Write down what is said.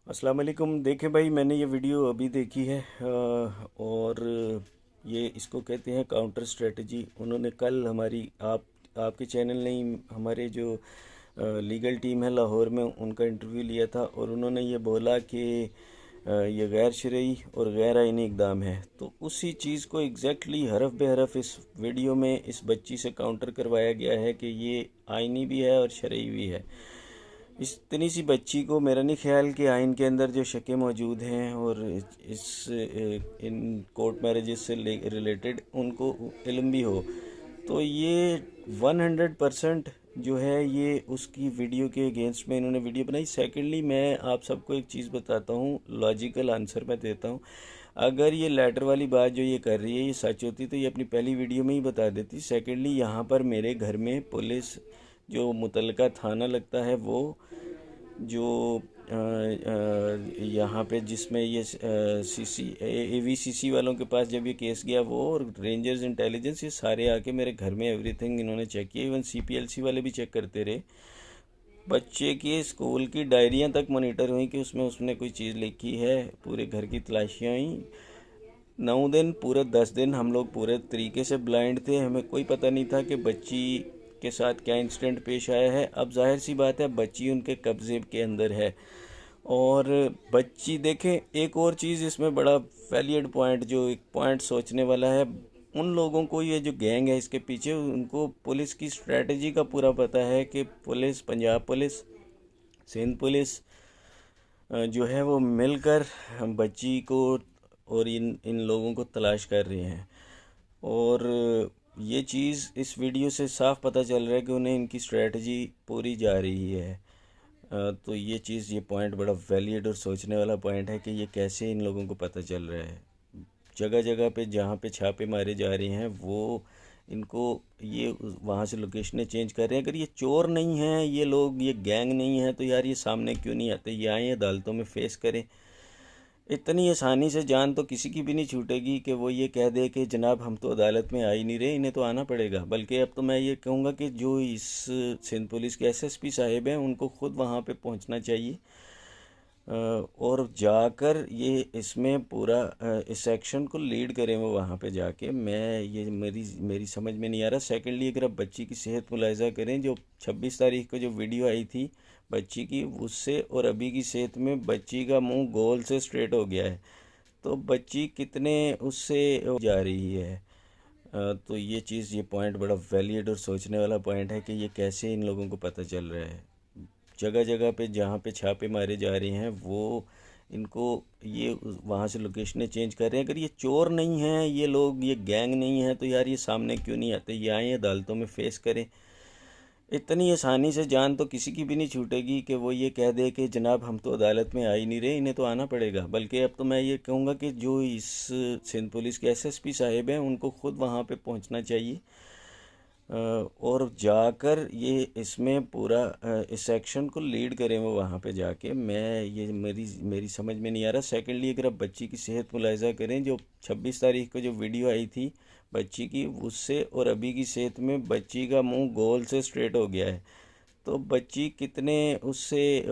अस्सलाम वालेकुम। देखें भाई, मैंने ये वीडियो अभी देखी है और ये इसको कहते हैं काउंटर स्ट्रेटजी। उन्होंने कल आपके चैनल ने ही हमारे जो लीगल टीम है लाहौर में उनका इंटरव्यू लिया था और उन्होंने ये बोला कि ये गैर शरई और गैर आइनी इक़दाम है। तो उसी चीज़ को एग्जैक्टली हरफ बे हरफ इस वीडियो में इस बच्ची से काउंटर करवाया गया है कि ये आइनी भी है और शरई भी है। इतनी सी बच्ची को मेरा नहीं ख्याल कि आइन के अंदर जो शकें मौजूद हैं और इन कोर्ट मैरिजेस से रिलेटेड उनको इल्म भी हो, तो ये 100% जो है ये उसकी वीडियो के अगेंस्ट में इन्होंने वीडियो बनाई। सेकेंडली, मैं आप सबको एक चीज़ बताता हूँ, लॉजिकल आंसर मैं देता हूँ। अगर ये लेटर वाली बात जो ये कर रही है ये सच होती तो ये अपनी पहली वीडियो में ही बता देती। सेकेंडली, यहाँ पर मेरे घर में पुलिस जो मुतलका थाना लगता है वो जो यहाँ पे जिसमें ये AVCC वालों के पास जब ये केस गया, वो और रेंजर्स इंटेलिजेंस ये सारे आके मेरे घर में एवरीथिंग इन्होंने चेक किया। इवन CPLC वाले भी चेक करते रहे। बच्चे की स्कूल की डायरियाँ तक मॉनिटर हुई कि उसमें उसने कोई चीज़ लिखी है। पूरे घर की तलाशियाँ हुई। 9 दिन पूरे 10 दिन हम लोग पूरे तरीके से ब्लाइंड थे। हमें कोई पता नहीं था कि बच्ची के साथ क्या इंसिडेंट पेश आया है। अब जाहिर सी बात है, बच्ची उनके कब्जे के अंदर है और बच्ची देखें। एक और चीज़ इसमें बड़ा वैलिड पॉइंट, जो एक पॉइंट सोचने वाला है, उन लोगों को, ये जो गैंग है इसके पीछे, उनको पुलिस की स्ट्रेटजी का पूरा पता है कि police, Punjab police, Sindh police जो है वो मिलकर बच्ची को और इन इन लोगों को तलाश कर रहे हैं। और ये चीज़ इस वीडियो से साफ पता चल रहा है कि उन्हें इनकी स्ट्रेटजी पूरी जा रही है। तो ये चीज़, ये पॉइंट बड़ा वैलिड और सोचने वाला पॉइंट है कि ये कैसे इन लोगों को पता चल रहा है। जगह जगह पे जहाँ पे छापे मारे जा रहे हैं वो इनको ये वहाँ से लोकेशनें चेंज कर रहे हैं। अगर ये चोर नहीं हैं, ये लोग, ये गैंग नहीं है, तो यार ये सामने क्यों नहीं आते? ये आए अदालतों में फेस करें। इतनी आसानी से जान तो किसी की भी नहीं छूटेगी कि वो ये कह दे कि जनाब हम तो अदालत में आ ही नहीं रहे, इन्हें तो आना पड़ेगा। बल्कि अब तो मैं ये कहूँगा कि जो इस सिंध पुलिस के SSP साहिब हैं उनको खुद वहाँ पे पहुँचना चाहिए और जाकर ये इसमें पूरा इस एक्शन को लीड करें वो वहाँ पे जाके। मैं ये मेरी समझ में नहीं आ रहा। सेकेंडली, अगर आप बच्ची की सेहत मुलाहिजा करें, जो 26 तारीख को जो वीडियो आई थी बच्ची की, उससे और अभी की सेहत में बच्ची का मुंह गोल से स्ट्रेट हो गया है। तो बच्ची कितने उससे जा रही है। तो ये चीज़, ये पॉइंट बड़ा वैलिड और सोचने वाला पॉइंट है कि ये कैसे इन लोगों को पता चल रहा है। जगह जगह पे जहाँ पे छापे मारे जा रहे हैं वो इनको ये वहाँ से लोकेशनें चेंज कर रहे हैं। अगर ये चोर नहीं हैं, ये लोग, ये गैंग नहीं है, तो यार ये सामने क्यों नहीं आते? ये आए अदालतों में फेस करें। इतनी आसानी से जान तो किसी की भी नहीं छूटेगी कि वो ये कह दे कि जनाब हम तो अदालत में आ ही नहीं रहे, इन्हें तो आना पड़ेगा। बल्कि अब तो मैं ये कहूँगा कि जो इस सिंध पुलिस के SSP साहिब हैं उनको खुद वहाँ पे पहुँचना चाहिए और जाकर ये इसमें पूरा इस एक्शन को लीड करें वो वहाँ पे जाके। मैं ये मेरी समझ में नहीं आ रहा। सेकेंडली, अगर आप बच्ची की सेहत मुलाहिजा करें, जो 26 तारीख को जो वीडियो आई थी बच्ची की, उससे और अभी की सेहत में बच्ची का मुंह गोल से स्ट्रेट हो गया है। तो बच्ची कितने उससे